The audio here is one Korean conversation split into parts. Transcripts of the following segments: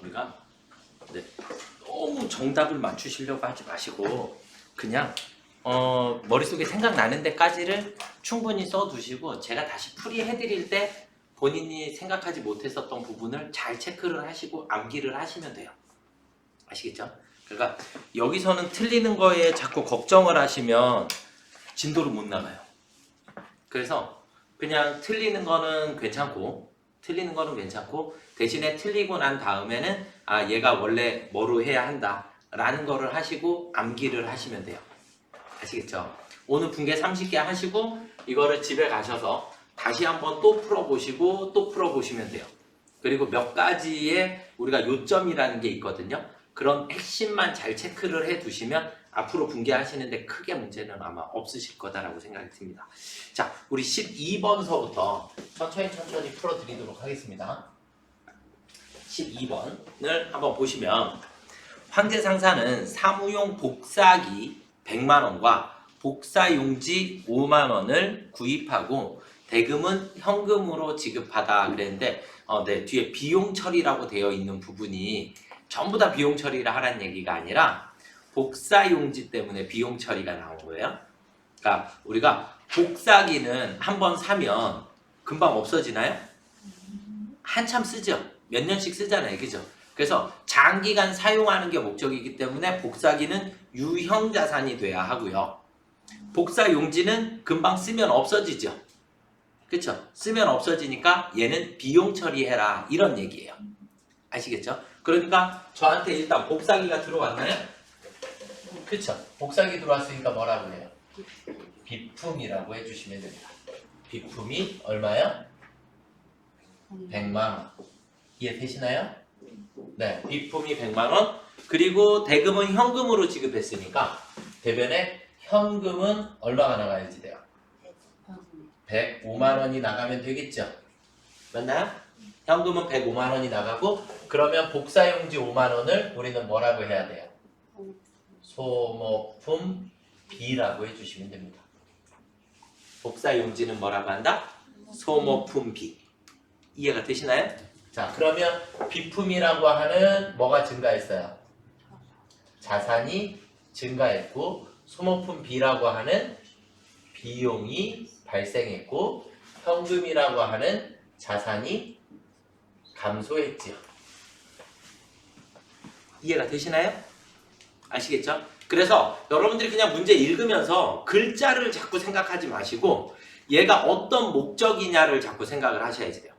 우리가 네, 너무 정답을 맞추시려고 하지 마시고 그냥 머릿속에 생각나는 데까지를 충분히 써두시고 제가 다시 풀이해드릴 때 본인이 생각하지 못했었던 부분을 잘 체크를 하시고 암기를 하시면 돼요. 아시겠죠? 그러니까 여기서는 틀리는 거에 자꾸 걱정을 하시면 진도를 못 나가요. 그래서 그냥 틀리는 거는 괜찮고 대신에 틀리고 난 다음에는 아 얘가 원래 뭐로 해야 한다 라는 거를 하시고 암기를 하시면 돼요. 아시겠죠? 오늘 분계 30개 하시고 이거를 집에 가셔서 다시 한번 또 풀어보시고 또 풀어보시면 돼요. 그리고 몇 가지의 우리가 요점이라는 게 있거든요. 그런 핵심만 잘 체크를 해 두시면 앞으로 분계하시는데 크게 문제는 아마 없으실 거다라고 생각이 듭니다. 자, 우리 12번서부터 천천히 풀어드리도록 하겠습니다. 12번을 한번 보시면 황제상사는 사무용 복사기 100만원과 복사용지 5만원을 구입하고 대금은 현금으로 지급하다 그랬는데 네, 뒤에 비용 처리라고 되어 있는 부분이 전부 다 비용 처리를 하라는 얘기가 아니라 복사용지 때문에 비용 처리가 나온 거예요. 그러니까 우리가 복사기는 한번 사면 금방 없어지나요? 한참 쓰죠. 몇 년씩 쓰잖아요. 그죠? 그래서 장기간 사용하는 게 목적이기 때문에 복사기는 유형 자산이 돼야 하고요. 복사용지는 금방 쓰면 없어지죠. 그쵸? 쓰면 없어지니까 얘는 비용 처리해라 이런 얘기예요. 아시겠죠? 그러니까 저한테 일단 복사기가 들어왔나요? 그쵸? 복사기 들어왔으니까 뭐라고 해요? 비품이라고 해주시면 됩니다. 비품이 얼마요? 100만원. 이해되시나요? 네, 비품이 100만원. 그리고 대금은 현금으로 지급했으니까 대변에 현금은 얼마가 나가야지 돼요? 105만원이 나가면 되겠죠? 맞나요? 현금은 105만원이 나가고 그러면 복사용지 5만원을 우리는 뭐라고 해야 돼요? 소모품 B라고 해주시면 됩니다. 복사용지는 뭐라고 한다? 소모품 B. 이해가 되시나요? 자, 그러면 비품이라고 하는 뭐가 증가했어요? 자산이 증가했고 소모품 B라고 하는 비용이 발생했고 현금이라고 하는 자산이 감소했지요. 이해가 되시나요? 아시겠죠? 그래서 여러분들이 그냥 문제 읽으면서 글자를 자꾸 생각하지 마시고 얘가 어떤 목적이냐를 자꾸 생각을 하셔야지 돼요.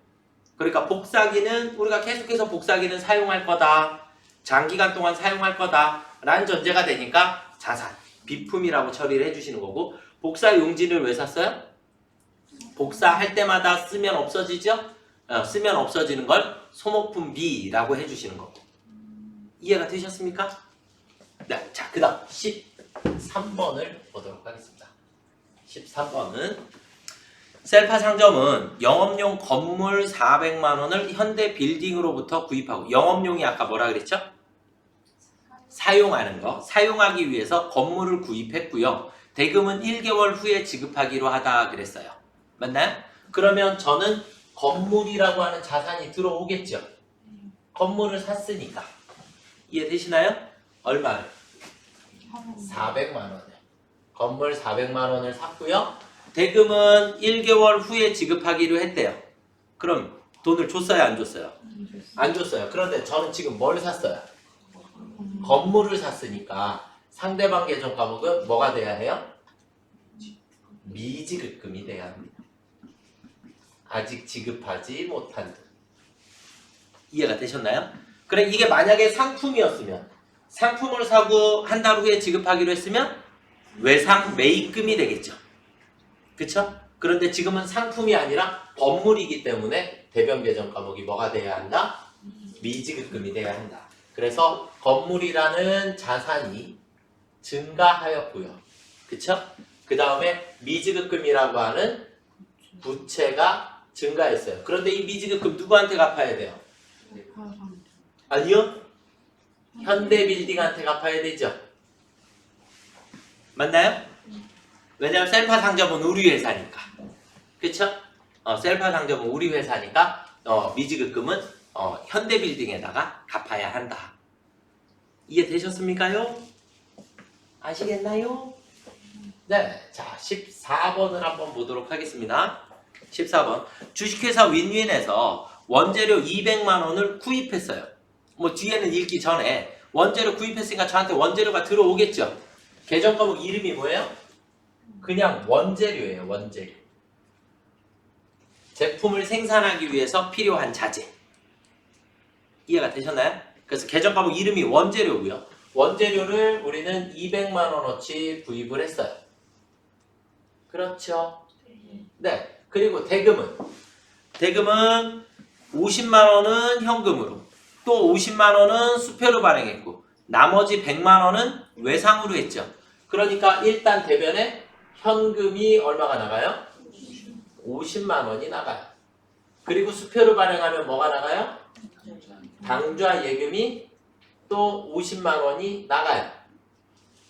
그러니까 복사기는 우리가 계속해서 복사기는 사용할 거다. 장기간 동안 사용할 거다. 라는 전제가 되니까 자산, 비품이라고 처리를 해주시는 거고 복사용지를 왜 샀어요? 복사할 때마다 쓰면 없어지죠? 쓰면 없어지는 걸 소모품 B라고 해주시는 거고 이해가 되셨습니까? 네, 자, 그 다음 13번을 보도록 하겠습니다. 13번은 셀파 상점은 영업용 건물 400만원을 현대빌딩으로부터 구입하고 영업용이 아까 뭐라 그랬죠? 사용하는 거. 사용하기 위해서 건물을 구입했고요. 대금은 1개월 후에 지급하기로 하다 그랬어요. 맞나요? 그러면 저는 건물이라고 하는 자산이 들어오겠죠? 건물을 샀으니까. 이해되시나요? 얼마를? 400만원을. 건물 400만원을 샀고요. 대금은 1개월 후에 지급하기로 했대요. 그럼 돈을 줬어요? 안 줬어요? 안 줬어요. 그런데 저는 지금 뭘 샀어요? 건물을 샀으니까 상대방 계정 과목은 뭐가 돼야 해요? 미지급금이 돼야 합니다. 아직 지급하지 못한 돈. 이해가 되셨나요? 그래 이게 만약에 상품이었으면 상품을 사고 한 달 후에 지급하기로 했으면 외상 매입금이 되겠죠. 그쵸? 그런데 지금은 상품이 아니라 건물이기 때문에 대변 계정 과목이 뭐가 돼야 한다? 미지급금이 돼야 한다. 그래서 건물이라는 자산이 증가하였고요. 그쵸? 그 다음에 미지급금이라고 하는 부채가 증가했어요. 그런데 이 미지급금 누구한테 갚아야 돼요? 아니요? 현대빌딩한테 갚아야 되죠. 맞나요? 왜냐면 셀파 상점은 우리 회사니까. 그쵸? 셀파 상점은 우리 회사니까 미지급금은 현대빌딩에다가 갚아야 한다. 이해되셨습니까요? 아시겠나요? 네, 자 14번을 한번 보도록 하겠습니다. 14번 주식회사 윈윈에서 원재료 200만 원을 구입했어요. 뭐 뒤에는 읽기 전에 원재료 구입했으니까 저한테 원재료가 들어오겠죠. 계정 과목 이름이 뭐예요? 그냥 원재료예요. 원재료. 제품을 생산하기 위해서 필요한 자재. 이해가 되셨나요? 그래서 계정 과목 이름이 원재료고요. 원재료를 우리는 200만 원어치 구입을 했어요. 그렇죠? 네. 그리고 대금은 50만 원은 현금으로, 또 50만 원은 수표로 발행했고, 나머지 100만 원은 외상으로 했죠. 그러니까 일단 대변에 현금이 얼마가 나가요? 50만 원이 나가요. 그리고 수표로 발행하면 뭐가 나가요? 당좌 예금이 또 50만 원이 나가요.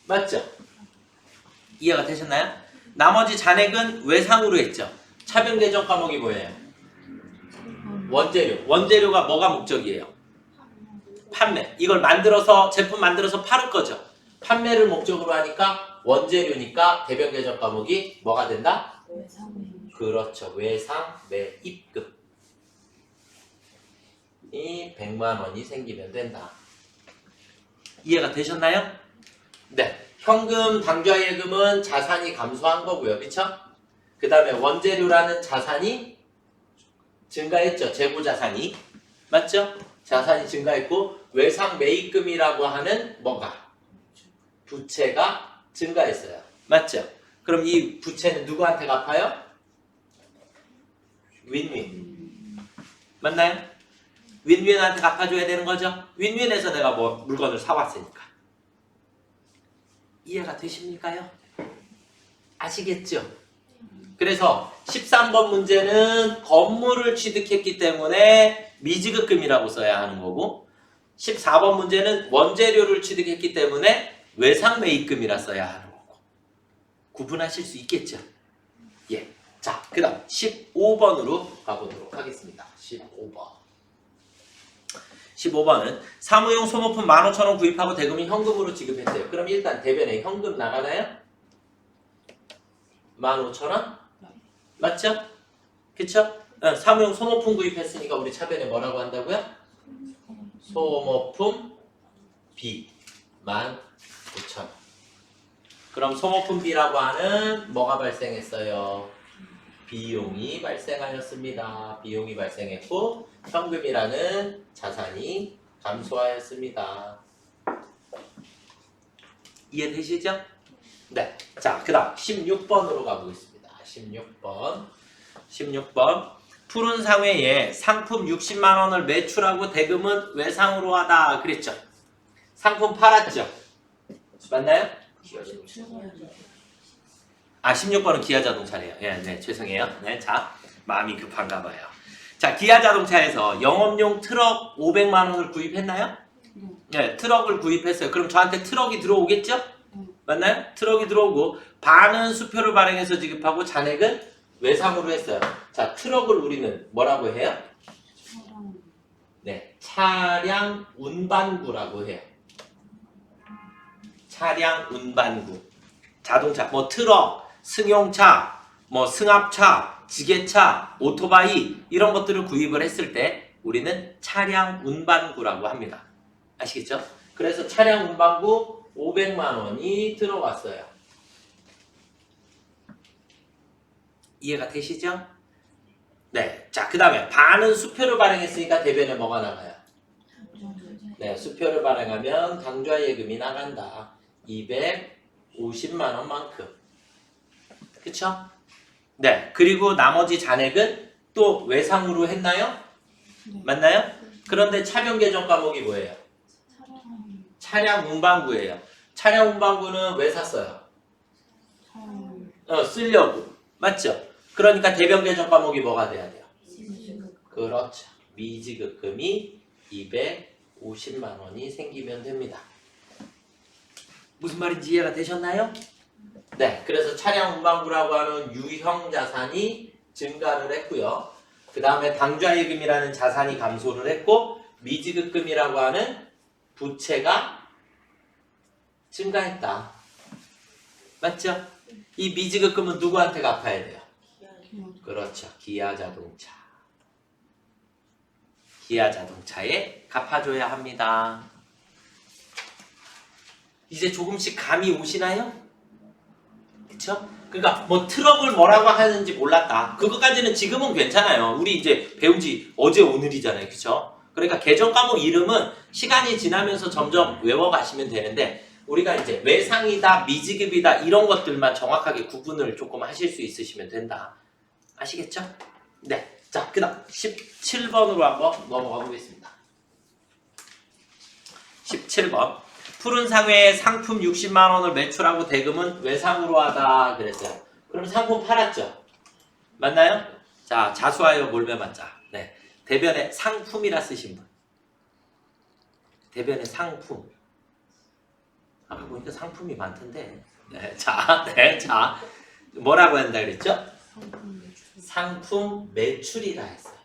맞죠? 이해가 되셨나요? 나머지 잔액은 외상으로 했죠. 차변 계정 과목이 뭐예요? 원재료. 원재료가 뭐가 목적이에요? 판매. 이걸 만들어서 제품 만들어서 팔을 거죠. 판매를 목적으로 하니까 원재료니까 대변 계정 과목이 뭐가 된다? 그렇죠. 외상 매입금. 이 100만 원이 생기면 된다. 이해가 되셨나요? 네. 현금 당좌예금은 자산이 감소한 거고요. 그렇죠? 그 다음에 원재료라는 자산이 증가했죠. 재고자산이. 맞죠? 자산이 증가했고 외상 매입금이라고 하는 뭐가? 부채가 증가했어요. 맞죠? 그럼 이 부채는 누구한테 갚아요? 윈윈. 맞나요? 윈윈한테 갚아줘야 되는 거죠? 윈윈에서 내가 뭐 물건을 사왔으니까. 이해가 되십니까요? 아시겠죠? 그래서 13번 문제는 건물을 취득했기 때문에 미지급금이라고 써야 하는 거고, 14번 문제는 원재료를 취득했기 때문에 외상매입금이라 써야 하는 거고. 구분하실 수 있겠죠? 예. 자, 그 다음 15번으로 가보도록 하겠습니다. 15번은 사무용 소모품 15,000원 구입하고 대금이 현금으로 지급했어요. 그럼 일단 대변에 현금 나가나요? 15,000원? 맞죠? 그쵸? 사무용 소모품 구입했으니까 우리 차변에 뭐라고 한다고요? 소모품 B 15,000원. 그럼 소모품 B라고 하는 뭐가 발생했어요? 비용이 발생하였습니다. 비용이 발생했고 현금이라는 자산이 감소하였습니다. 이해되시죠? 네. 자, 그 다음 16번으로 가보겠습니다. 16번. 푸른 상회에 상품 60만 원을 매출하고 대금은 외상으로 하다 그랬죠? 상품 팔았죠? 맞나요? 16번은 기아자동차래요. 예, 네, 죄송해요. 네, 자, 마음이 급한가 봐요. 자, 기아자동차에서 영업용 트럭 500만 원을 구입했나요? 네, 트럭을 구입했어요. 그럼 저한테 트럭이 들어오겠죠? 맞나요? 트럭이 들어오고 반은 수표를 발행해서 지급하고 잔액은 외상으로 했어요. 자, 트럭을 우리는 뭐라고 해요? 네, 차량 운반구라고 해요. 차량 운반구. 자동차, 뭐 트럭, 승용차, 뭐 승합차, 지게차, 오토바이 이런 것들을 구입을 했을 때 우리는 차량 운반구라고 합니다. 아시겠죠? 그래서 차량 운반구 500만 원이 들어왔어요. 이해가 되시죠? 네. 자, 그 다음에 반은 수표를 발행했으니까 대변에 뭐가 나가요? 네, 수표를 발행하면 당좌예금이 나간다. 250만 원만큼. 그쵸? 네. 그리고 나머지 잔액은 또 외상으로 했나요? 맞나요? 그런데 차변 계정 과목이 뭐예요? 차량 운반구예요. 차량 운반구는 왜 샀어요? 쓰려고. 맞죠? 그러니까 대변 계정 과목이 뭐가 돼야 돼요? 그렇죠. 미지급금이 250만 원이 생기면 됩니다. 무슨 말인지 이해가 되셨나요? 네. 그래서 차량 운반구라고 하는 유형 자산이 증가를 했고요. 그 다음에 당좌예금이라는 자산이 감소를 했고 미지급금이라고 하는 부채가 증가했다. 맞죠? 이 미지급금은 누구한테 갚아야 돼요? 그렇죠. 기아자동차. 기아자동차에 갚아줘야 합니다. 이제 조금씩 감이 오시나요? 그쵸? 그러니까 뭐 트러블 뭐라고 하는지 몰랐다. 그것까지는 지금은 괜찮아요. 우리 이제 배운 지 어제 오늘이잖아요. 그쵸? 그러니까 개정 과목 이름은 시간이 지나면서 점점 외워가시면 되는데 우리가 이제 외상이다, 미지급이다 이런 것들만 정확하게 구분을 조금 하실 수 있으시면 된다. 아시겠죠? 네. 자, 그 다음 17번으로 한번 넘어가 보겠습니다. 17번. 푸른 상회에 상품 60만 원을 매출하고 대금은 외상으로 하다 그랬어요. 그럼 상품 팔았죠? 맞나요? 자, 자수하여 몰매맞자. 네. 대변에 상품이라 쓰신 분. 대변에 상품. 아까 보니까 상품이 많던데. 네. 자, 네. 자. 뭐라고 한다 그랬죠? 상품 매출이라 했어요.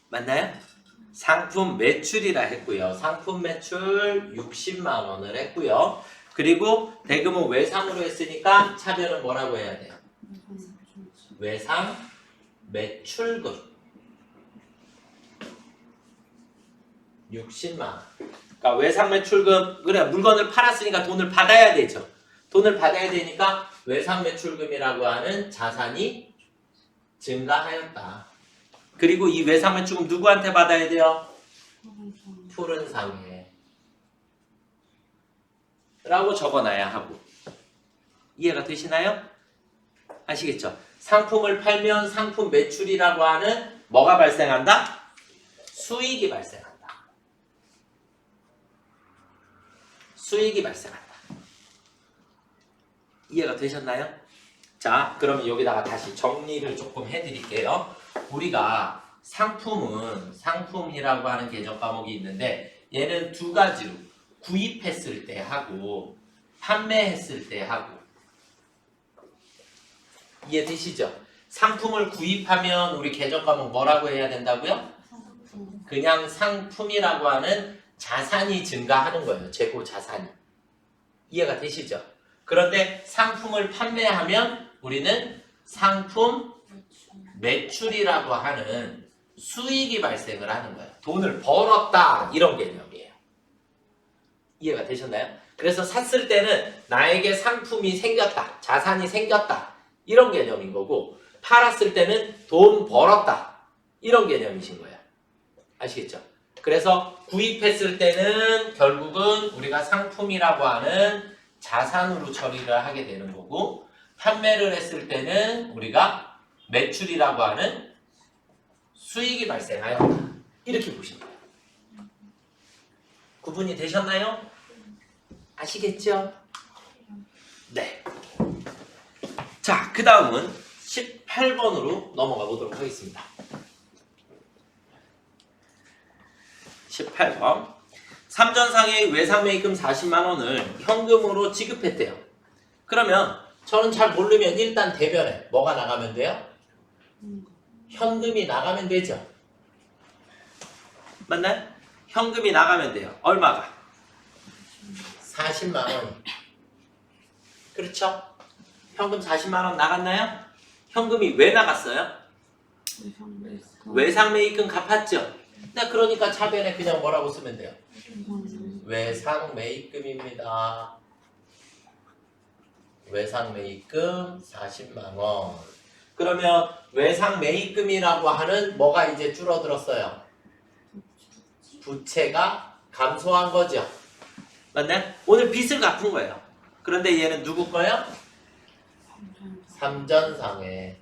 맞나요? 상품 매출이라 했고요. 상품 매출 60만 원을 했고요. 그리고 대금은 외상으로 했으니까 차별은 뭐라고 해야 돼요? 외상 매출금 60만 원. 그러니까 외상 매출금 그래 물건을 팔았으니까 돈을 받아야 되죠. 돈을 받아야 되니까 외상 매출금이라고 하는 자산이 증가하였다. 그리고 이 외상 매출금 누구한테 받아야 돼요? 푸른 상회 라고 적어놔야 하고. 이해가 되시나요? 아시겠죠? 상품을 팔면 상품 매출이라고 하는 뭐가 발생한다? 수익이 발생한다. 수익이 발생한다. 이해가 되셨나요? 자, 그러면 여기다가 다시 정리를 조금 해드릴게요. 우리가 상품이라고 하는 개정 과목이 있는데 얘는 두 가지로 구입했을 때 하고 판매했을 때 하고. 이해되시죠? 상품을 구입하면 우리 개정 과목 뭐라고 해야 된다고요? 그냥 상품이라고 하는 자산이 증가하는 거예요. 재고 자산이. 이해가 되시죠? 그런데 상품을 판매하면 우리는 상품 매출이라고 하는 수익이 발생을 하는 거예요. 돈을 벌었다 이런 개념이에요. 이해가 되셨나요? 그래서 샀을 때는 나에게 상품이 생겼다, 자산이 생겼다 이런 개념인 거고 팔았을 때는 돈 벌었다 이런 개념이신 거예요. 아시겠죠? 그래서 구입했을 때는 결국은 우리가 상품이라고 하는 자산으로 처리를 하게 되는 거고 판매를 했을 때는 우리가 매출이라고 하는 수익이 발생하였다. 이렇게 보시면 돼요. 구분이 되셨나요? 아시겠죠? 네. 자, 그 다음은 18번으로 넘어가 보도록 하겠습니다. 18번. 삼전상의 외상매입금 40만 원을 현금으로 지급했대요. 그러면 저는 잘 모르면 일단 대변에 뭐가 나가면 돼요? 현금이 나가면 되죠. 맞나요? 현금이 나가면 돼요. 얼마가? 40만 원. 그렇죠? 현금 40만 원 나갔나요? 현금이 왜 나갔어요? 외상매입금 갚았죠? 네, 그러니까 차변에 그냥 뭐라고 쓰면 돼요? 외상매입금입니다. 외상매입금 40만 원. 그러면 외상매입금이라고 하는 뭐가 이제 줄어들었어요? 부채가 감소한 거죠. 맞나요? 오늘 빚을 갚은 거예요. 그런데 얘는 누구 거예요? 삼전상회.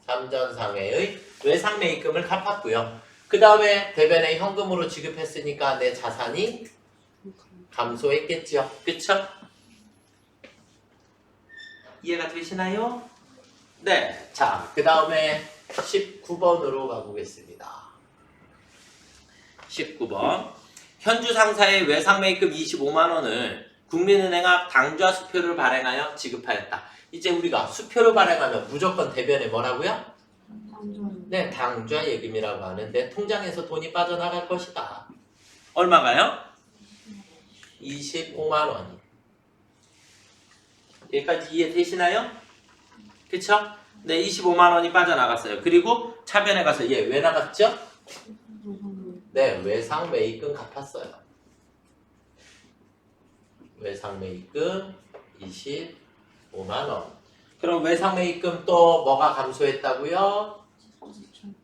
삼전상회의 외상매입금을 갚았고요. 그 다음에 대변에 현금으로 지급했으니까 내 자산이 감소했겠죠. 그쵸? 이해가 되시나요? 네. 자, 그 다음에 19번으로 가보겠습니다. 19번. 현주 상사의 외상매입금 25만 원을 국민은행 앞 당좌 수표를 발행하여 지급하였다. 이제 우리가 수표를 발행하면 무조건 대변에 뭐라고요? 네, 당좌 예금이라고 하는데 통장에서 돈이 빠져나갈 것이다. 얼마가요? 25만 원. 여기까지 이해되시나요? 그쵸? 네, 25만 원이 빠져나갔어요. 그리고 차변에 가서 얘 왜 나갔죠? 네, 외상 매입금 갚았어요. 외상 매입금 25만 원. 그럼 외상 매입금 또 뭐가 감소했다고요?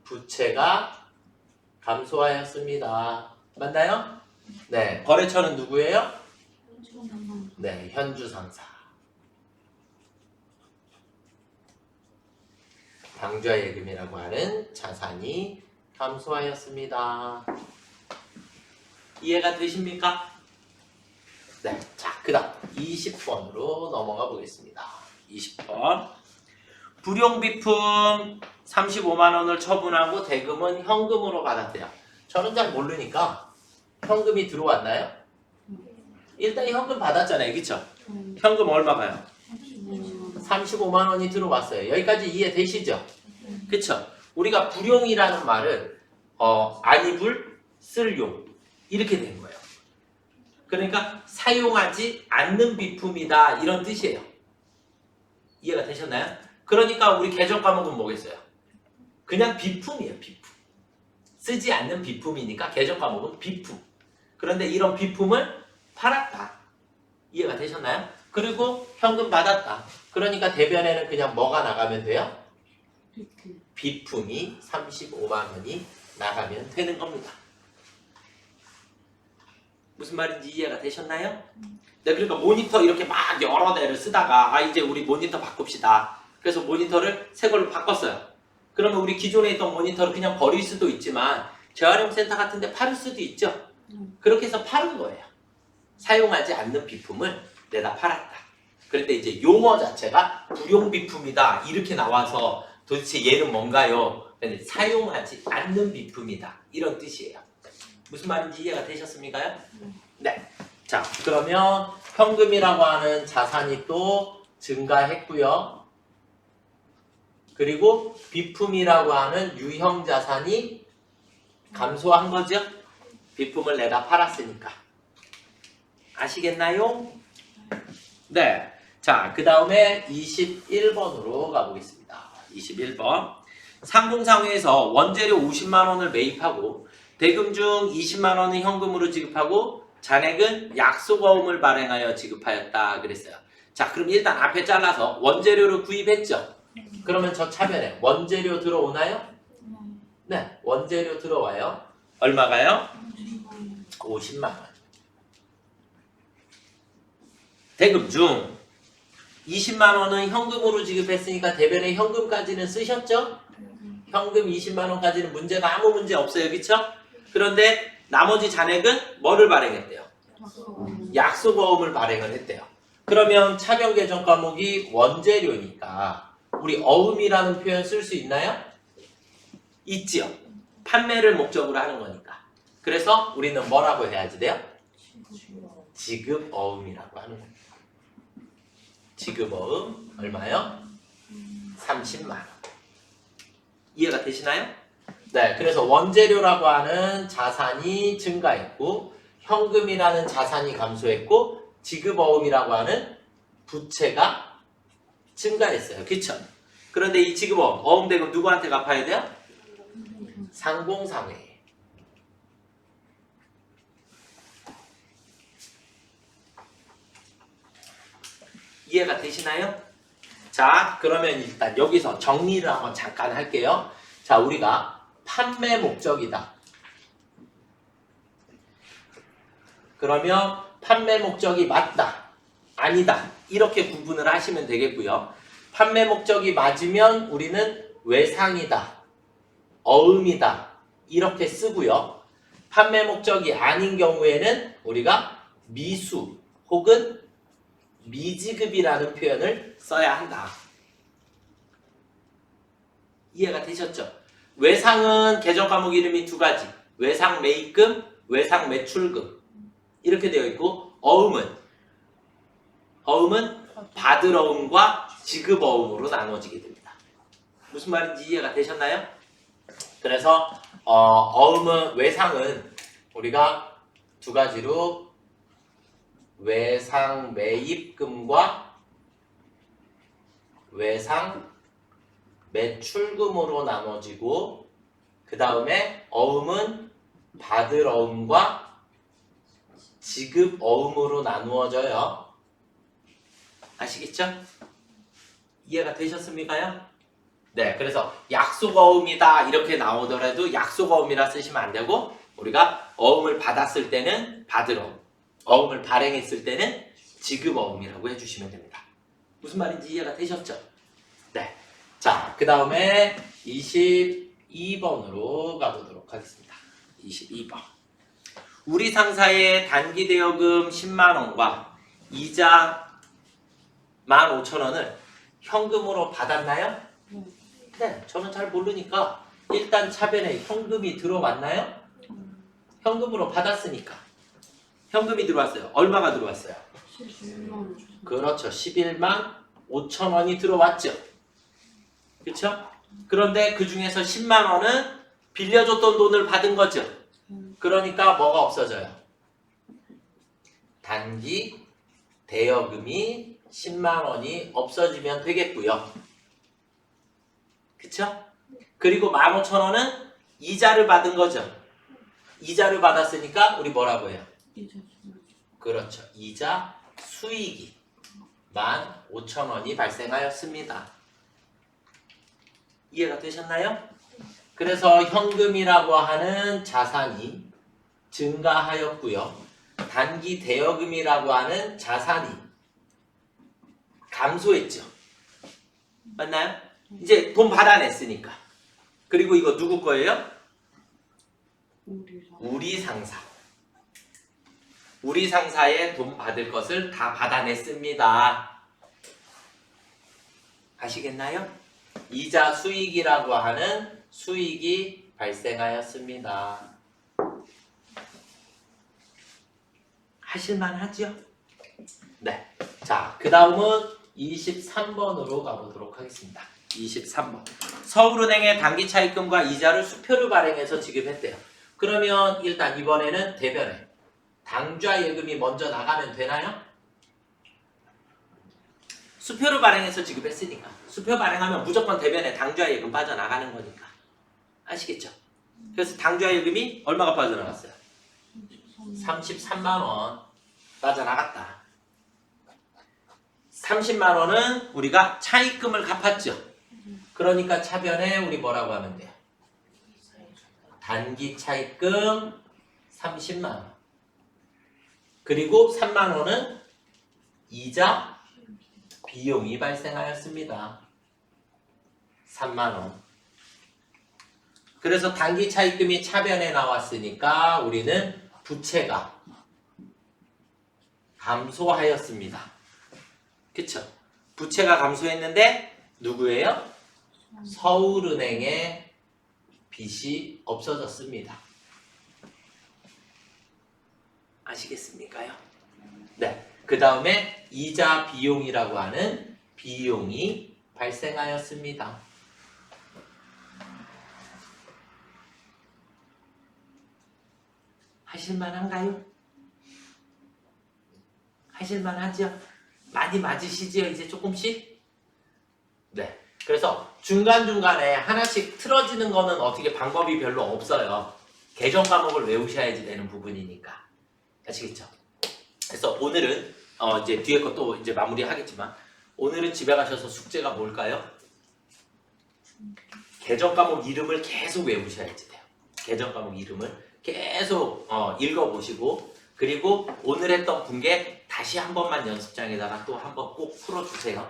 부채가 감소하였습니다. 맞나요? 네, 거래처는 누구예요? 네, 현주상사. 당좌 예금이라고 하는 자산이 감소하였습니다. 이해가 되십니까? 네, 자, 그 다음 20번으로 넘어가 보겠습니다. 20번. 불용비품 35만 원을 처분하고 대금은 현금으로 받았대요. 저는 잘 모르니까 현금이 들어왔나요? 일단 현금 받았잖아요. 그쵸? 현금 얼마가요? 35만 원이 들어왔어요. 여기까지 이해되시죠? 그쵸? 우리가 불용이라는 말은 안 입을, 쓸 용 이렇게 된 거예요. 그러니까 사용하지 않는 비품이다 이런 뜻이에요. 이해가 되셨나요? 그러니까 우리 개정 과목은 뭐겠어요? 그냥 비품이에요. 비품. 쓰지 않는 비품이니까 개정 과목은 비품. 그런데 이런 비품을 팔았다. 이해가 되셨나요? 그리고 현금 받았다. 그러니까 대변에는 그냥 뭐가 나가면 돼요? 비품이 35만 원이 나가면 되는 겁니다. 무슨 말인지 이해가 되셨나요? 네, 그러니까 모니터 이렇게 막 여러 대를 쓰다가 이제 우리 모니터 바꿉시다. 그래서 모니터를 새 걸로 바꿨어요. 그러면 우리 기존에 있던 모니터를 그냥 버릴 수도 있지만 재활용 센터 같은 데 팔을 수도 있죠. 그렇게 해서 파는 거예요. 사용하지 않는 비품을 내다 팔았다. 그런데 이제 용어 자체가 불용비품이다 이렇게 나와서 도대체 얘는 뭔가요? 사용하지 않는 비품이다 이런 뜻이에요. 무슨 말인지 이해가 되셨습니까? 네. 자, 그러면 현금이라고 하는 자산이 또 증가했고요. 그리고 비품이라고 하는 유형 자산이 감소한 거죠? 비품을 내다 팔았으니까. 아시겠나요? 네. 자, 그 다음에 21번으로 가보겠습니다. 21번. 상공상회에서 원재료 50만 원을 매입하고 대금 중 20만 원은 현금으로 지급하고 잔액은 약속어음을 발행하여 지급하였다 그랬어요. 자, 그럼 일단 앞에 잘라서 원재료를 구입했죠? 그러면 저 차변에 원재료 들어오나요? 네, 원재료 들어와요. 얼마가요? 50만 원. 대금 중 20만 원은 현금으로 지급했으니까 대변에 현금까지는 쓰셨죠? 현금 20만 원까지는 문제가 아무 문제 없어요. 그쵸? 그런데 나머지 잔액은 뭐를 발행했대요? 약속어음을 발행을 했대요. 그러면 차변 개정 과목이 원재료니까 우리 어음이라는 표현 쓸 수 있나요? 있지요. 판매를 목적으로 하는 거니까. 그래서 우리는 뭐라고 해야지 돼요? 지급어음이라고 하는 겁니다. 지급어음 얼마요? 30만 원. 이해가 되시나요? 네, 그래서 원재료라고 하는 자산이 증가했고 현금이라는 자산이 감소했고 지급어음이라고 하는 부채가 증가했어요. 그쵸? 그런데 이 지급어음, 어음대금 누구한테 갚아야 돼요? 상공상회. 이해가 되시나요? 자, 그러면 일단 여기서 정리를 한번 잠깐 할게요. 자, 우리가 판매 목적이다. 그러면 판매 목적이 맞다, 아니다 이렇게 구분을 하시면 되겠고요. 판매 목적이 맞으면 우리는 외상이다, 어음이다 이렇게 쓰고요. 판매 목적이 아닌 경우에는 우리가 미수 혹은 미지급이라는 표현을 써야 한다. 이해가 되셨죠? 외상은 개정 과목 이름이 두 가지. 외상 매입금, 외상 매출금 이렇게 되어 있고 어음은 어음은 받을 어음과 지급 어음으로 나누어지게 됩니다. 무슨 말인지 이해가 되셨나요? 그래서 어음은 외상은 우리가 두 가지로 외상 매입금과 외상 매출금으로 나눠지고 그 다음에 어음은 받을 어음과 지급 어음으로 나누어져요. 아시겠죠? 이해가 되셨습니까요? 네, 그래서 약속 어음이다 이렇게 나오더라도 약속 어음이라 쓰시면 안 되고 우리가 어음을 받았을 때는 받을 어음, 어음을 발행했을 때는 지급 어음이라고 해주시면 됩니다. 무슨 말인지 이해가 되셨죠? 네. 자, 그 다음에 22번으로 가보도록 하겠습니다. 22번. 우리 상사의 단기 대여금 10만원과 이자 15,000원을 현금으로 받았나요? 네, 저는 잘 모르니까 일단 차변에 현금이 들어왔나요? 현금으로 받았으니까 현금이 들어왔어요. 얼마가 들어왔어요? 11만. 그렇죠. 11만 5천 원이 들어왔죠. 그렇죠? 그런데 그 중에서 10만 원은 빌려줬던 돈을 받은 거죠. 그러니까 뭐가 없어져요? 단기 대여금이 10만 원이 없어지면 되겠고요. 그쵸? 그리고 15,000원은 이자를 받은 거죠. 이자를 받았으니까 우리 뭐라고 해요? 그렇죠. 이자 수익이 15,000원이 발생하였습니다. 이해가 되셨나요? 그래서 현금이라고 하는 자산이 증가하였고요. 단기 대여금이라고 하는 자산이 감소했죠. 맞나요? 이제 돈 받아냈으니까. 그리고 이거 누구 거예요? 우리 상사. 우리 상사의 돈 받을 것을 다 받아냈습니다. 아시겠나요? 이자 수익이라고 하는 수익이 발생하였습니다. 하실만 하죠? 네. 자, 그 다음은 23번으로 가보도록 하겠습니다. 23번. 서울은행의 단기 차입금과 이자를 수표를 발행해서 지급했대요. 그러면 일단 이번에는 대변에 당좌 예금이 먼저 나가면 되나요? 수표를 발행해서 지급했으니까 수표 발행하면 무조건 대변에 당좌 예금 빠져나가는 거니까 아시겠죠? 그래서 당좌 예금이 얼마가 빠져나갔어요? 33만 원 빠져나갔다. 30만 원은 우리가 차입금을 갚았죠. 그러니까 차변에 우리 뭐라고 하면 돼요? 단기 차입금 30만 원. 그리고 3만 원은 이자 비용이 발생하였습니다. 3만 원. 그래서 단기 차입금이 차변에 나왔으니까 우리는 부채가 감소하였습니다. 그쵸? 부채가 감소했는데 누구예요? 서울은행의 빚이 없어졌습니다. 아시겠습니까요? 네. 그 다음에 이자 비용이라고 하는 비용이 발생하였습니다. 하실만한가요? 하실만하죠? 많이 맞으시죠? 이제 조금씩? 네. 그래서 중간중간에 하나씩 틀어지는 거는 어떻게 방법이 별로 없어요. 개정 과목을 외우셔야지 되는 부분이니까. 아시겠죠? 그래서 오늘은 이제 뒤에 것도 이제 마무리하겠지만 오늘은 집에 가셔서 숙제가 뭘까요? 개정 과목 이름을 계속 외우셔야지 돼요. 개정 과목 이름을 계속 읽어보시고 그리고 오늘 했던 분계 다시 한 번만 연습장에다가 또 한 번 꼭 풀어주세요.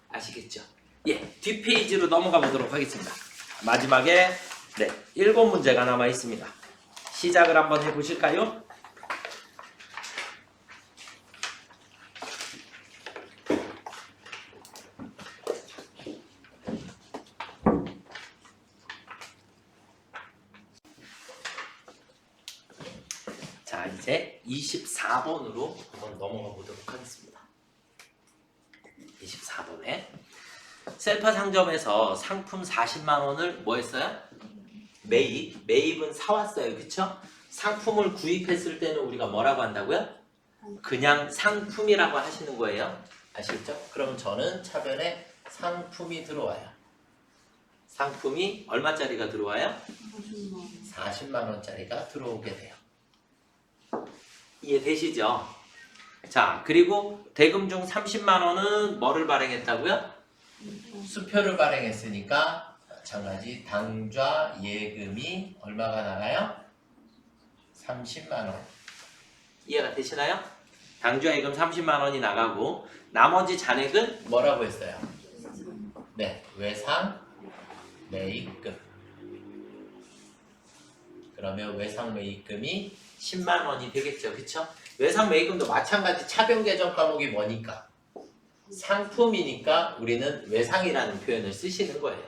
아시겠죠? 예, 뒷페이지로 넘어가 보도록 하겠습니다. 마지막에 7문제가 남아 있습니다. 시작을 한번 해보실까요? 자, 이제 24번으로 한번 넘어가 보도록 하겠습니다. 24번에 셀파 상점에서 상품 40만 원을 뭐 했어요? 매입은 사왔어요. 그쵸? 상품을 구입했을 때는 우리가 뭐라고 한다고요? 그냥 상품이라고 하시는 거예요. 아시겠죠? 그럼 저는 차변에 상품이 들어와요. 상품이 얼마짜리가 들어와요? 40만 원짜리가 들어오게 돼요. 이해되시죠? 자, 그리고 대금 중 30만 원은 뭐를 발행했다고요? 수표를 발행했으니까 마찬가지 당좌 예금이 얼마가 나가요? 30만 원. 이해가 되시나요? 당좌 예금 30만 원이 나가고 나머지 잔액은 뭐라고 했어요? 네, 외상 매입금. 그러면 외상 매입금이 10만 원이 되겠죠. 그쵸? 외상 매입금도 마찬가지 차변 계정 과목이 뭐니까? 상품이니까 우리는 외상이라는 표현을 쓰시는 거예요.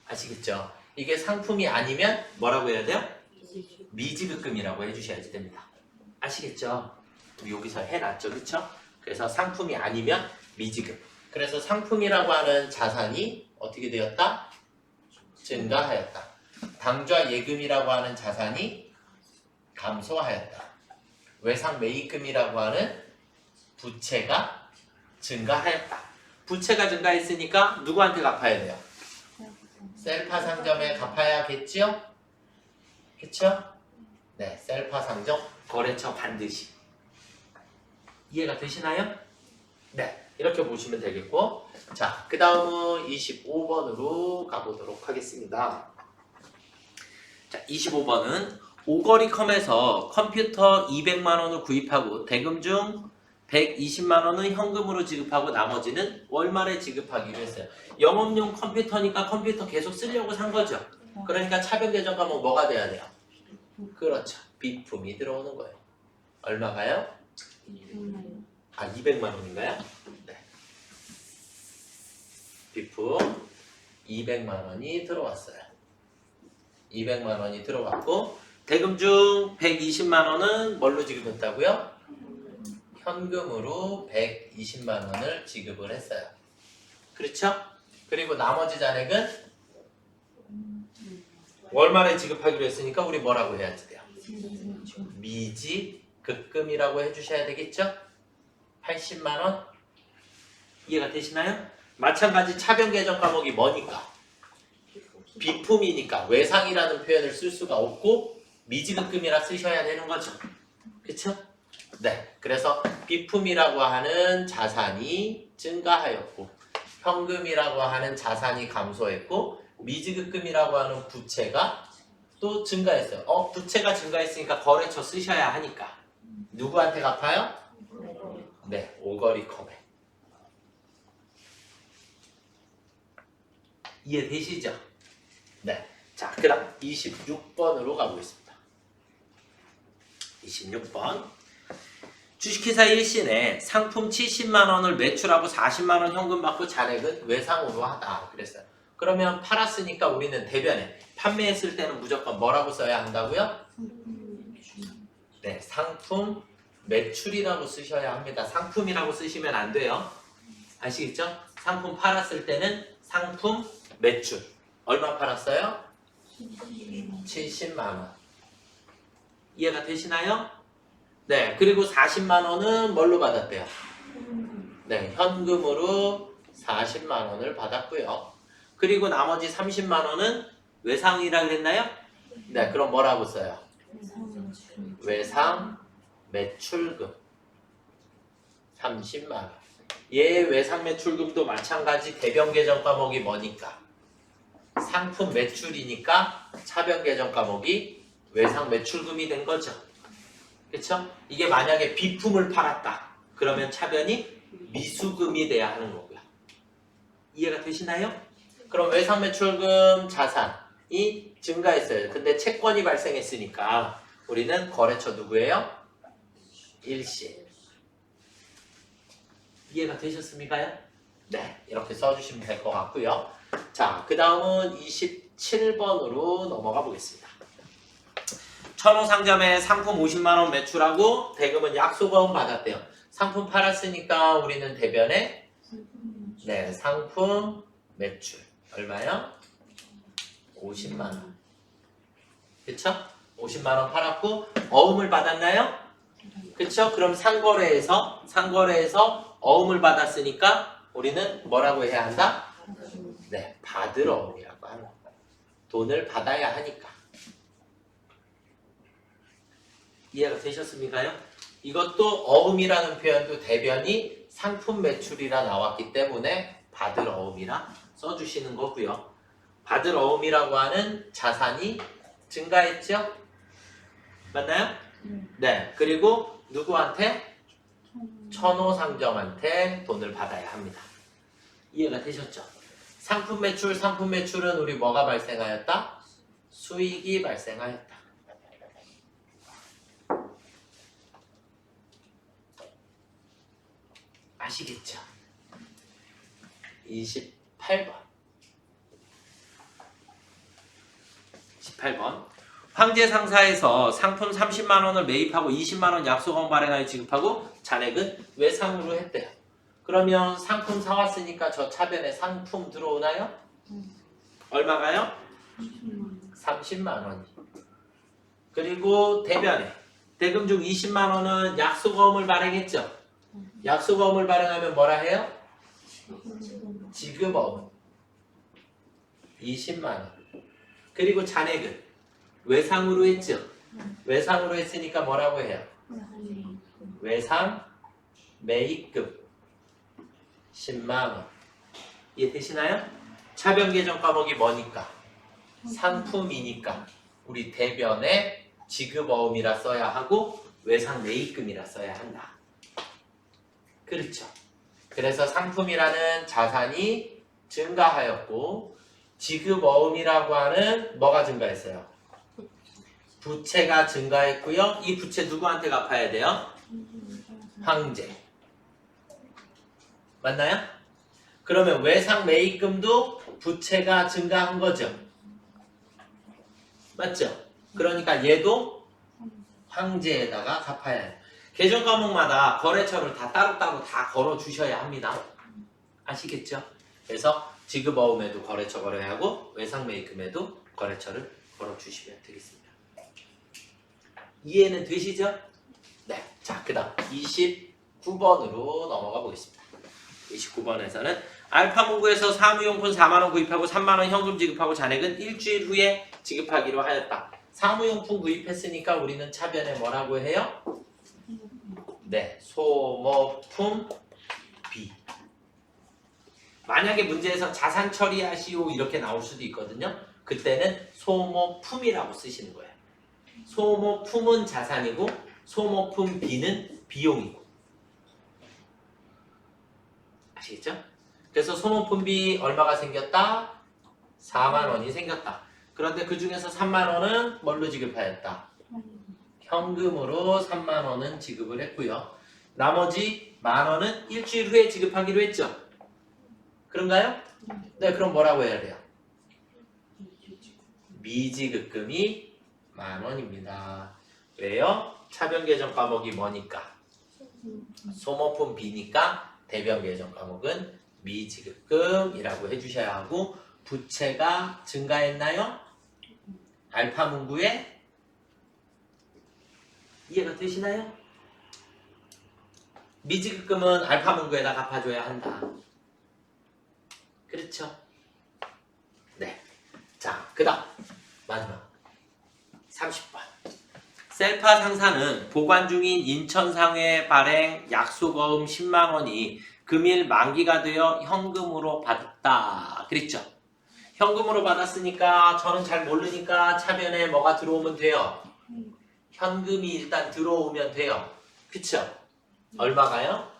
아시겠죠? 이게 상품이 아니면 뭐라고 해야 돼요? 미지급금이라고 해주셔야지 됩니다. 아시겠죠? 우리 여기서 해놨죠. 그쵸? 그래서 상품이 아니면 미지급. 그래서 상품이라고 하는 자산이 어떻게 되었다? 증가하였다. 당좌 예금이라고 하는 자산이 감소하였다. 외상 매입금이라고 하는 부채가 증가하였다. 부채가 증가했으니까 누구한테 갚아야 돼요? 셀파 상점에 갚아야겠죠? 그쵸? 네, 셀파 상점 거래처 반드시. 이해가 되시나요? 네, 이렇게 보시면 되겠고, 자, 그 다음은 25번으로 가보도록 하겠습니다. 자, 25번은 오거리컴에서 컴퓨터 200만 원을 구입하고 대금 중 120만 원은 현금으로 지급하고 나머지는 월말에 지급하기로 했어요. 영업용 컴퓨터니까 컴퓨터 계속 쓰려고 산 거죠. 그러니까 차변 계정 과목 뭐가 돼야 돼요? 그렇죠. 비품이 들어오는 거예요. 얼마가요? 200만 원인가요? 네. 비품 200만 원이 들어왔어요. 200만 원이 들어왔고 대금 중 120만 원은 뭘로 지급했다고요? 현금으로 120만 원을 지급을 했어요. 그렇죠? 그리고 나머지 잔액은 월말에 지급하기로 했으니까 우리 뭐라고 해야 돼요? 미지급금이라고 해주셔야 되겠죠? 80만 원? 이해가 되시나요? 마찬가지 차변 계정 과목이 뭐니까? 비품이니까 외상이라는 표현을 쓸 수가 없고 미지급금이라 쓰셔야 되는 거죠. 그쵸? 네, 그래서 비품이라고 하는 자산이 증가하였고 현금이라고 하는 자산이 감소했고 미지급금이라고 하는 부채가 또 증가했어요. 부채가 증가했으니까 거래처 쓰셔야 하니까 누구한테 갚아요? 네, 오거리컴에. 이해되시죠? 네. 자, 그 다음 26번으로 가보겠습니다. 26번. 주식회사 일신에 상품 70만 원을 매출하고 40만 원 현금 받고 잔액은 외상으로 하다. 그랬어요. 그러면 팔았으니까 우리는 대변에 판매했을 때는 무조건 뭐라고 써야 한다고요? 네, 상품 매출이라고 쓰셔야 합니다. 상품이라고 쓰시면 안 돼요. 아시겠죠? 상품 팔았을 때는 상품 매출. 얼마 팔았어요? 70만 원. 이해가 되시나요? 네, 그리고 40만 원은 뭘로 받았대요? 네, 현금으로 40만 원을 받았고요. 그리고 나머지 30만 원은 외상이라 그랬나요? 네, 그럼 뭐라고 써요? 외상 매출금 30만 원. 얘 외상 매출금도 마찬가지 대변 계정 과목이 뭐니까? 상품 매출이니까 차변 계정 과목이 외상 매출금이 된 거죠. 그쵸? 이게 만약에 비품을 팔았다. 그러면 차변이 미수금이 돼야 하는 거고요. 이해가 되시나요? 그럼 외상 매출금 자산이 증가했어요. 근데 채권이 발생했으니까 우리는 거래처 누구예요? 일신. 이해가 되셨습니까요? 네, 이렇게 써주시면 될 것 같고요. 자, 그 다음은 27번으로 넘어가 보겠습니다. 천호 상점에 상품 50만 원 매출하고 대금은 약속원 받았대요. 상품 팔았으니까 우리는 대변에 네, 상품 매출 얼마요? 50만 원. 그쵸? 50만 원 팔았고 어음을 받았나요? 그쵸? 그럼 상거래에서 어음을 받았으니까 우리는 뭐라고 해야 한다? 네, 받을 어음이라고 하는 거예요. 돈을 받아야 하니까. 이해가 되셨습니까요? 이것도 어음이라는 표현도 대변이 상품 매출이라 나왔기 때문에 받을 어음이라 써주시는 거고요. 받을 어음이라고 하는 자산이 증가했죠? 맞나요? 네. 그리고 누구한테? 천호상점한테 돈을 받아야 합니다. 이해가 되셨죠? 상품 매출은 우리 뭐가 발생하였다? 수익이 발생하였다. 아시겠죠? 28번. 18번. 황제 상사에서 상품 30만 원을 매입하고 20만 원 약속원 발행하여 지급하고 잔액은 외상으로 했대요. 그러면 상품 사왔으니까 저 차변에 상품 들어오나요? 얼마가요? 30만 원이. 그리고 대변에 대금 중 20만 원은 약속어음을 발행했죠. 약속어음을 발행하면 뭐라 해요? 지급어음 20만 원. 그리고 잔액은 외상으로 했죠. 외상으로 했으니까 뭐라고 해요? 외상 매입금 10만 원. 이해되시나요? 차변 계정 과목이 뭐니까? 상품이니까 우리 대변에 지급어음이라 써야 하고 외상 매입금이라 써야 한다. 그렇죠. 그래서 상품이라는 자산이 증가하였고 지급어음이라고 하는 뭐가 증가했어요? 부채가 증가했고요. 이 부채 누구한테 갚아야 돼요? 황제. 맞나요? 그러면 외상 매입금도 부채가 증가한 거죠. 맞죠? 그러니까 얘도 황제에다가 갚아야 해요. 계정 과목마다 거래처를 다 따로따로 다 걸어 주셔야 합니다. 아시겠죠? 그래서 지급어음에도 거래처 걸어야 하고 외상 매입금에도 거래처를 걸어 주시면 되겠습니다. 이해는 되시죠? 네. 자, 그 다음 29번으로 넘어가 보겠습니다. 29번에서는 알파문구에서 사무용품 4만원 구입하고 3만원 현금 지급하고 잔액은 일주일 후에 지급하기로 하였다. 사무용품 구입했으니까 우리는 차변에 뭐라고 해요? 네, 소모품 B. 만약에 문제에서 자산 처리하시오 이렇게 나올 수도 있거든요. 그때는 소모품이라고 쓰시는 거예요. 소모품은 자산이고 소모품 B는 비용이고. 아시겠죠? 그래서 소모품 B 얼마가 생겼다? 4만 원이 생겼다. 그런데 그 중에서 3만 원은 뭘로 지급하였다? 현금으로 3만 원은 지급을 했고요. 나머지 만 원은 일주일 후에 지급하기로 했죠. 그런가요? 네, 그럼 뭐라고 해야 돼요? 미지급금이 만 원입니다. 왜요? 차변 계정 과목이 뭐니까? 소모품 B니까 대변 계정 과목은 미지급금이라고 해주셔야 하고 부채가 증가했나요? 알파문구에 이해가 되시나요? 미지급금은 알파문구에다 갚아줘야 한다. 그렇죠? 네. 자, 그 다음 마지막 30번. 셀파 상사는 보관 중인 인천상회 발행 약속어음 10만 원이 금일 만기가 되어 현금으로 받았다. 그랬죠? 현금으로 받았으니까 저는 잘 모르니까 차변에 뭐가 들어오면 돼요? 현금이 일단 들어오면 돼요. 그쵸? 얼마가요?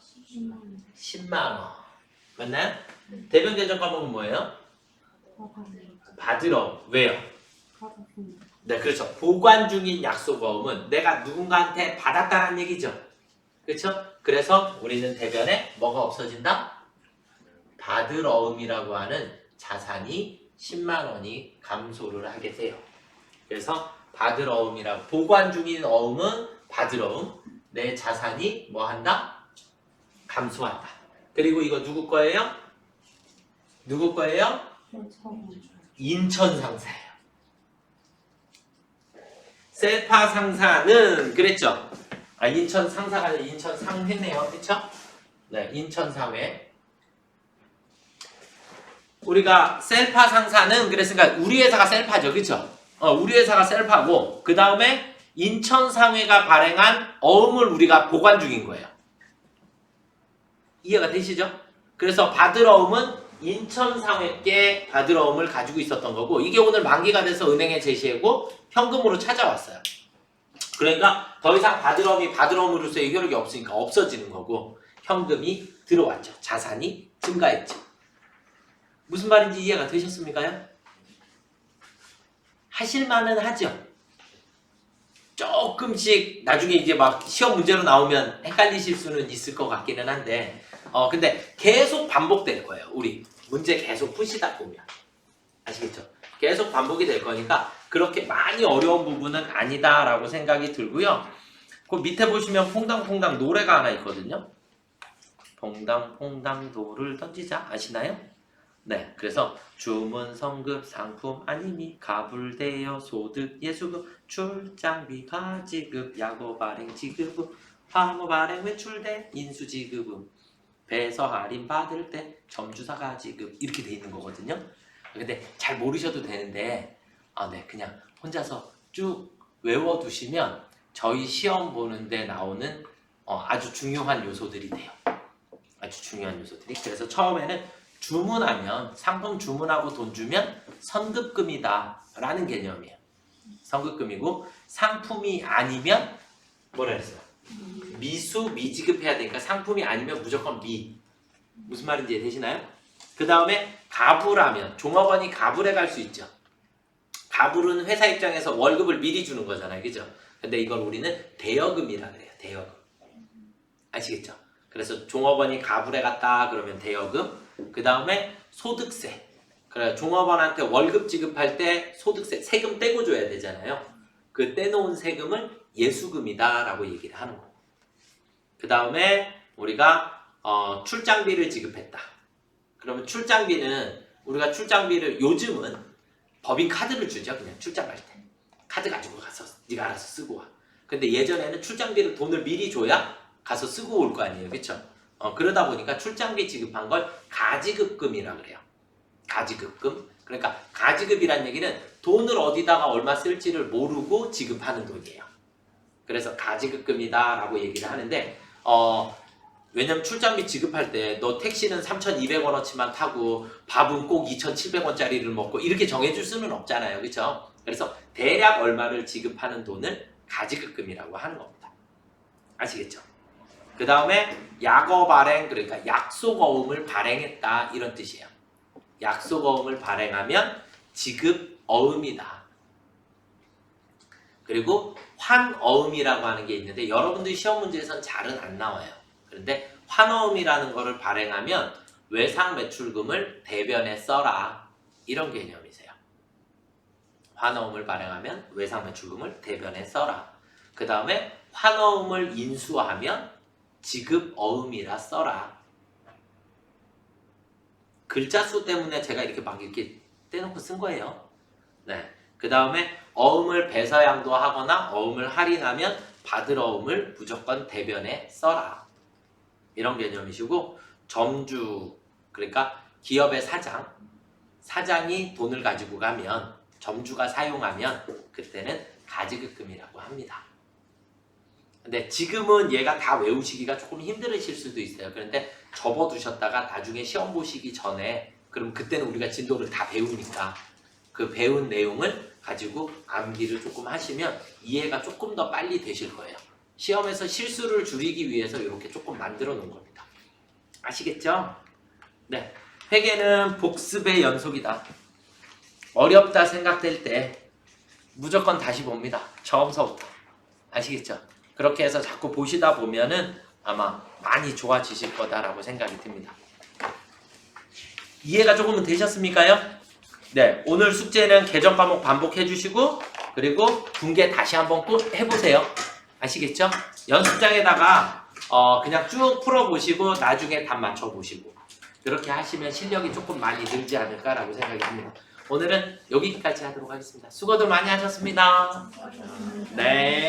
10만 원. 맞나요? 대변 계정 과목은 뭐예요? 받으러. 왜요? 네, 그렇죠. 보관 중인 약속어음은 내가 누군가한테 받았다는 얘기죠. 그렇죠? 그래서 우리는 대변에 뭐가 없어진다? 받을 어음이라고 하는 자산이 10만 원이 감소를 하게 돼요. 그래서 받을 어음이라고 보관 중인 어음은 받을 어음, 내 자산이 뭐 한다? 감소한다. 그리고 이거 누구 거예요? 누구 거예요? 인천 상사예요. 셀파 상사는 그랬죠? 아, 인천 상사가 아니라 인천 상회네요. 그쵸? 네, 인천 사회. 우리가 셀파 상사는 그랬으니까 우리 회사가 셀파죠. 그쵸? 우리 회사가 셀파고 그 다음에 인천 상회가 발행한 어음을 우리가 보관 중인 거예요. 이해가 되시죠? 그래서 받을 어음은 인천 상회께 받을 어음을 가지고 있었던 거고 이게 오늘 만기가 돼서 은행에 제시하고 현금으로 찾아왔어요. 그러니까 더 이상 받을 어음이 받을 어음으로서의 효력이 없으니까 없어지는 거고 현금이 들어왔죠. 자산이 증가했죠. 무슨 말인지 이해가 되셨습니까요? 하실만은 하죠. 조금씩 나중에 이제 막 시험 문제로 나오면 헷갈리실 수는 있을 것 같기는 한데 근데 계속 반복될 거예요. 우리 문제 계속 푸시다 보면 아시겠죠? 계속 반복이 될 거니까 그렇게 많이 어려운 부분은 아니다라고 생각이 들고요. 그 밑에 보시면 퐁당퐁당 노래가 하나 있거든요. 퐁당퐁당 돌을 던지자 아시나요? 네, 그래서 주문, 성급, 상품, 아니미, 가불대여, 소득, 예수금, 출장비, 가지급, 야고 발행, 지급금, 화모 발행, 외출대, 인수 지급금, 배서 할인 받을 때 점주사가 지급 이렇게 돼 있는 거거든요. 근데 잘 모르셔도 되는데 네, 그냥 혼자서 쭉 외워두시면 저희 시험 보는데 나오는 아주 중요한 요소들이 돼요. 아주 중요한 요소들이. 그래서 처음에는 주문하면 상품 주문하고 돈 주면 선급금이다 라는 개념이에요. 선급금이고 상품이 아니면 뭐라 했어요? 미수 미지급해야 되니까 상품이 아니면 무조건 미. 무슨 말인지 이해되시나요? 그 다음에 가불하면 종업원이 가불해 갈 수 있죠. 가불은 회사 입장에서 월급을 미리 주는 거잖아요. 그죠? 근데 이걸 우리는 대여금이라 그래요. 대여금. 아시겠죠? 그래서 종업원이 가불해 갔다 그러면 대여금. 그 다음에 소득세. 그래 종업원한테 월급 지급할 때 소득세 세금 떼고 줘야 되잖아요. 그 떼놓은 세금을 예수금이다 라고 얘기를 하는 거예요. 그 다음에 우리가 출장비를 지급했다. 그러면 출장비는 우리가 출장비를 요즘은 법인 카드를 주죠. 그냥 출장 갈 때. 카드 가지고 가서 네가 알아서 쓰고 와. 근데 예전에는 출장비를 돈을 미리 줘야 가서 쓰고 올 거 아니에요. 그쵸? 그러다 보니까 출장비 지급한 걸 가지급금이라 그래요. 가지급금. 그러니까 가지급이란 얘기는 돈을 어디다가 얼마 쓸지를 모르고 지급하는 돈이에요. 그래서 가지급금이다 라고 얘기를 하는데 왜냐면 출장비 지급할 때 너 택시는 3,200원어치만 타고 밥은 꼭 2,700원짜리를 먹고 이렇게 정해줄 수는 없잖아요. 그렇죠? 그래서 대략 얼마를 지급하는 돈을 가지급금이라고 하는 겁니다. 아시겠죠? 그 다음에 약어 발행, 그러니까 약속어음을 발행했다 이런 뜻이에요. 약속어음을 발행하면 지급어음이다. 그리고 환어음이라고 하는 게 있는데 여러분들 시험 문제에서는 잘은 안 나와요. 그런데 환어음이라는 거를 발행하면 외상 매출금을 대변에 써라 이런 개념이세요. 환어음을 발행하면 외상 매출금을 대변에 써라. 그 다음에 환어음을 인수하면 지급어음이라 써라. 글자 수 때문에 제가 이렇게 막 이렇게 떼놓고 쓴 거예요. 네. 그 다음에 어음을 배서양도 하거나 어음을 할인하면 받을 어음을 무조건 대변에 써라. 이런 개념이시고 점주 그러니까 기업의 사장이 돈을 가지고 가면 점주가 사용하면 그때는 가지급금이라고 합니다. 근데 지금은 얘가 다 외우시기가 조금 힘들으실 수도 있어요. 그런데 접어두셨다가 나중에 시험 보시기 전에 그럼 그때는 우리가 진도를 다 배우니까 그 배운 내용을 가지고 암기를 조금 하시면 이해가 조금 더 빨리 되실 거예요. 시험에서 실수를 줄이기 위해서 이렇게 조금 만들어 놓은 겁니다. 아시겠죠? 네. 회계는 복습의 연속이다. 어렵다 생각될 때 무조건 다시 봅니다. 처음서부터. 아시겠죠? 그렇게 해서 자꾸 보시다 보면은 아마 많이 좋아지실 거다라고 생각이 듭니다. 이해가 조금은 되셨습니까요? 네. 오늘 숙제는 개정 과목 반복해 주시고 그리고 분계 다시 한번 꼭 해보세요. 아시겠죠? 연습장에다가 그냥 쭉 풀어보시고 나중에 답 맞춰보시고 그렇게 하시면 실력이 조금 많이 늘지 않을까라고 생각이 듭니다. 오늘은 여기까지 하도록 하겠습니다. 수고들 많이 하셨습니다. 네.